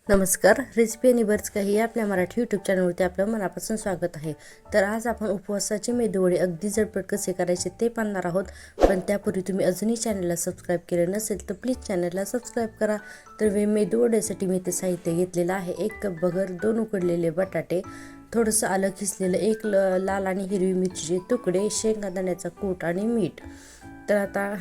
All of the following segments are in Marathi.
नमस्कार, रेसिपी आणि बरंच काही या आपल्या मराठी यूट्यूब चॅनलवरती आपलं मनापासून स्वागत आहे। तर आज आपण उपवासाचे मेदूवडे अगदी झटपट कसे करायचे ते पाहणार आहोत। पण त्यापूर्वी तुम्ही अजूनही चॅनलला सबस्क्राईब केले नसेल तर प्लीज चॅनलला सबस्क्राईब करा। तर मेदूवड्यासाठी मी ते साहित्य घेतलेलं आहे। 1 कप बगर, 2 उकडलेले बटाटे, थोडंसं आलं खिसलेलं, 1 लाल आणि हिरवी मिरचीचे तुकडे, शेंगदाण्याचा कूट आणि मीठ। तर आता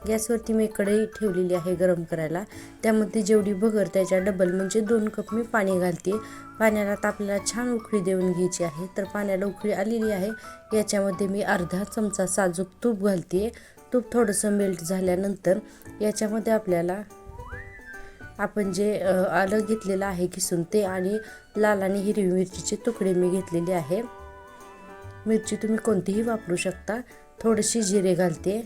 गॅसवरती मी कढई ठेवलेली आहे गरम करायला। त्यामध्ये जेवढी बगर त्याच्या डबल म्हणजे 2 कप मी पाणी घालते। पाण्याला आपल्याला छान उकळी देऊन घ्यायची आहे। तर पाण्याला उकळी आलेली आहे, याच्यामध्ये मी अर्धा चमचा साजूक तूप घालते। तूप थोडंसं मेल्ट झाल्यानंतर याच्यामध्ये आपल्याला आपण जे आलं घेतलेलं आहे किसून ते आणि लाल आणि हिरवी मिरचीचे तुकडे मी घेतलेले आहे। मिरची तुम्ही कोणतीही वापरू शकता। थोडीशी जिरे घालते,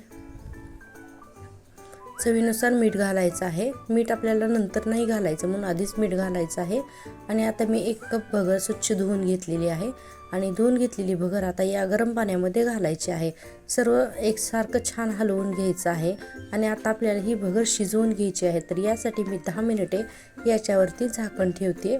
चवीनुसार मीठ घालायचं आहे। मीठ आपल्याला नंतर नाही घालायचं म्हणून आधीच मीठ घालायचं आहे। आणि आता मी 1 कप बगर स्वच्छ धुवून घेतलेली आहे आणि धुवून घेतलेली बगर आता या गरम पाण्यामध्ये घालायची आहे। सर्व एकसारखं छान हलवून घ्यायचं आहे आणि आता आपल्याला ही बगर शिजवून घ्यायची आहे। तर यासाठी मी 10 मिनिटे याच्यावरती झाकण ठेवते।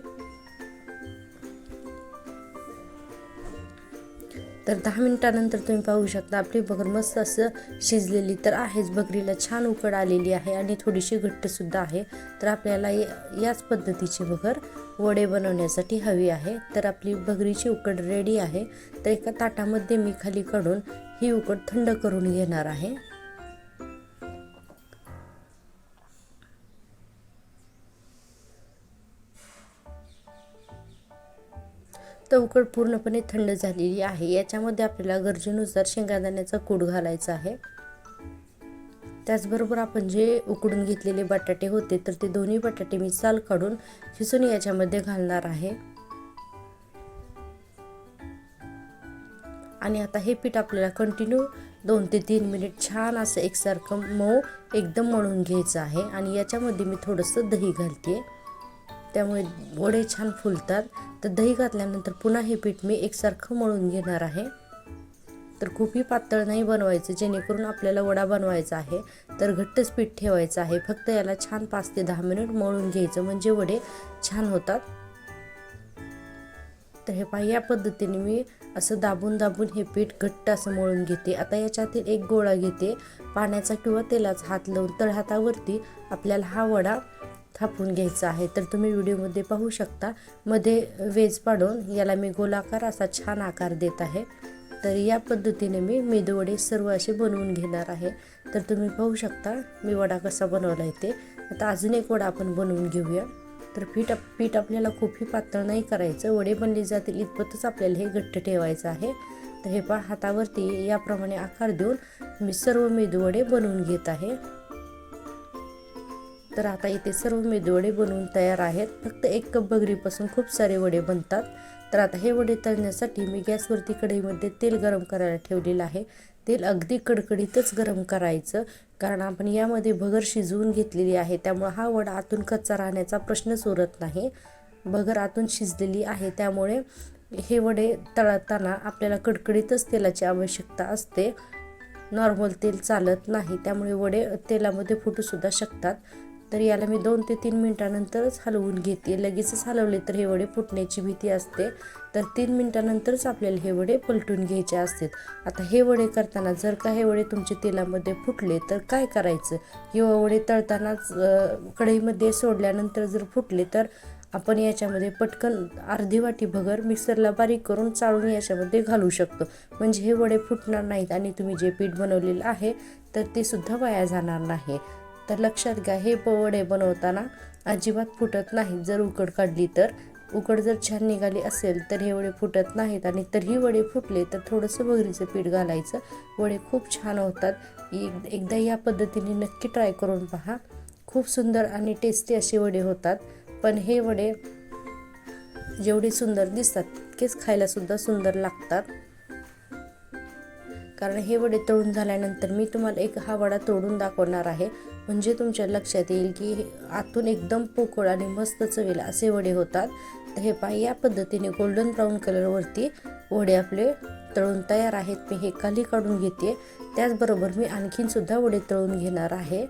तर 10 मिनिटानंतर तुम्ही पाहू शकता आपली बगर मस्त असं शिजलेली तर आहेच। बगरीला छान उकड आलेली आहे आणि थोडीशी घट्ट सुद्धा आहे। तर आपल्याला याच पद्धतीची बगर वडे बनवण्यासाठी हवी आहे। तर आपली बगरीची उकड रेडी आहे। तर एका ताटामध्ये मी खाली काढून ही उकड थंड करून घेणार आहे। तर उकड पूर्णपणे थंड झालेली आहे। याच्यामध्ये आपल्याला गरजेनुसार शेंगदाण्याचा कूट घालायचा आहे। त्याचबरोबर आपण जे उकडून घेतलेले बटाटे होते तर ते दोन्ही बटाटे मी साल काढून खिसून याच्यामध्ये घालणार आहे। आणि आता हे पीठ आपल्याला कंटिन्यू 2 ते 3 मिनिट छान असं एकसारखं मऊ एकदम मळून घ्यायचं आहे। आणि याच्यामध्ये मी थोडंसं दही घालते, त्यामुळे वडे छान फुलतात। तर दही घातल्यानंतर पुन्हा हे पीठ मी एकसारखं मळून घेणार आहे। तर खूपही पातळ नाही बनवायचं, जेणेकरून आपल्याला वडा बनवायचा आहे तर घट्टच पीठ ठेवायचं आहे। फक्त याला छान 5 ते 10 मिनिट मळून घ्यायचं म्हणजे वडे छान होतात। तर हे पहा, या पद्धतीने मी असं दाबून दाबून हे पीठ घट्ट असं मळून घेते। आता याच्यातील एक गोळा घेते, पाण्याचा किंवा तेलाचा हात लावून तळहातावरती आपल्याला हा वडा थापून घ्यायचा आहे। तर तुम्ही व्हिडिओमध्ये पाहू शकता, मध्ये वेज पाडून याला मी गोलाकार असा छान आकार देत आहे। तर या पद्धतीने मी मेदूवडे सर्व असे बनवून घेणार आहे। तर तुम्ही पाहू शकता मी वडा कसा बनवला आहे ते। आता अजून एक वडा आपण बनवून घेऊया। तर पीठ आपल्याला खूपही पातळ नाही करायचं, वडे बनले जातील इतपतच आपल्याला हे घट्ट ठेवायचं आहे। तर हे पहा, हातावरती याप्रमाणे आकार देऊन मी सर्व मेदूवडे बनवून घेत आहे। तर आता इथे सर्व मेदूवडे बनवून तयार आहेत। फक्त 1 कप बगरीपासून खूप सारे वडे बनतात। तर आता हे वडे तळण्यासाठी मी गॅसवरती कढईमध्ये तेल गरम करायला ठेवलेलं आहे। तेल अगदी कडकडीतच गरम करायचं, कारण आपण यामध्ये बगर शिजवून घेतलेली आहे, त्यामुळे हा वडा आतून कच्चा राहण्याचा प्रश्नच उरत नाही। बगर आतून शिजलेली आहे, त्यामुळे हे वडे तळताना आपल्याला कडकडीतच तेलाची आवश्यकता असते, नॉर्मल तेल चालत नाही। त्यामुळे वडे तेलामध्ये फुटूसुद्धा शकतात। तर याला मी 2 ते 3 मिनिटानंतरच हलवून घेते। लगेचच हलवले तर हे वडे फुटण्याची भीती असते। तर 3 मिनिटानंतरच आपल्याला हे वडे पलटून घ्यायचे असतात। आता हे वडे करताना जर का हे वडे तुमचे तेलामध्ये फुटले तर काय करायचं, किंवा वडे तळतानाच कढईमध्ये सोडल्यानंतर जर फुटले तर आपण याच्यामध्ये पटकन अर्धी वाटी बगर मिक्सरला बारीक करून चाळून याच्यामध्ये घालू शकतो, म्हणजे हे वडे फुटणार नाहीत आणि तुम्ही जे पीठ बनवलेलं आहे तर ते सुद्धा वाया जाणार नाही। तर लक्षात घ्या, हे वडे बनवताना अजिबात फुटत नाही। जर उकड काढली तर, उकड जर छान निघाली असेल तर हे वडे फुटत नाहीत। आणि तरीही वडे फुटले तर थोडंसं बगरीचं पीठ घालायचं, वडे खूप छान होतात। एकदा या पद्धतीने नक्की ट्राय करून पहा, खूप सुंदर आणि टेस्टी असे वडे होतात। पण हे वडे जेवढे सुंदर दिसतात तितकेच खायला सुद्धा सुंदर लागतात, कारण हे वडे तळून झाल्यानंतर मी तुम्हाला एक हा वडा तोडून दाखवणार आहे, म्हणजे तुमच्या लक्षात येईल की आतून एकदम पोकळ आणि मस्त चवीला असे वडे होतात। तर हे पहा, या पद्धतीने गोल्डन ब्राऊन कलरवरती वडे आपले तळून तयार आहेत। मी हे खाली काढून घेते, त्याचबरोबर मी आणखीन सुद्धा वडे तळून घेणार आहे।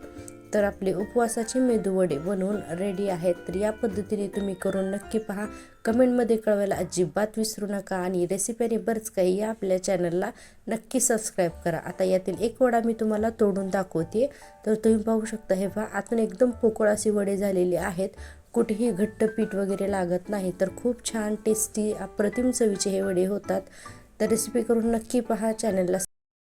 तर आपले उपवासाचे मेदूवडे बनवून रेडी आहेत। तर या पद्धतीने तुम्ही करून नक्की पहा, कमेंटमध्ये कळवायला अजिबात विसरू नका। आणि रेसिपी आणि बरंच काही या आपल्या चॅनलला नक्की सबस्क्राईब करा। आता यातील एक वडा मी तुम्हाला तोडून दाखवते। तर तुम्ही पाहू शकता, हे पहा आतून एकदम पोकळ असे वडे झालेले आहेत, कुठेही घट्ट पीठ वगैरे लागत नाही। तर खूप छान टेस्टी अप्रतिम चवीचे हे वडे होतात। तर रेसिपी करून नक्की पहा, चॅनलला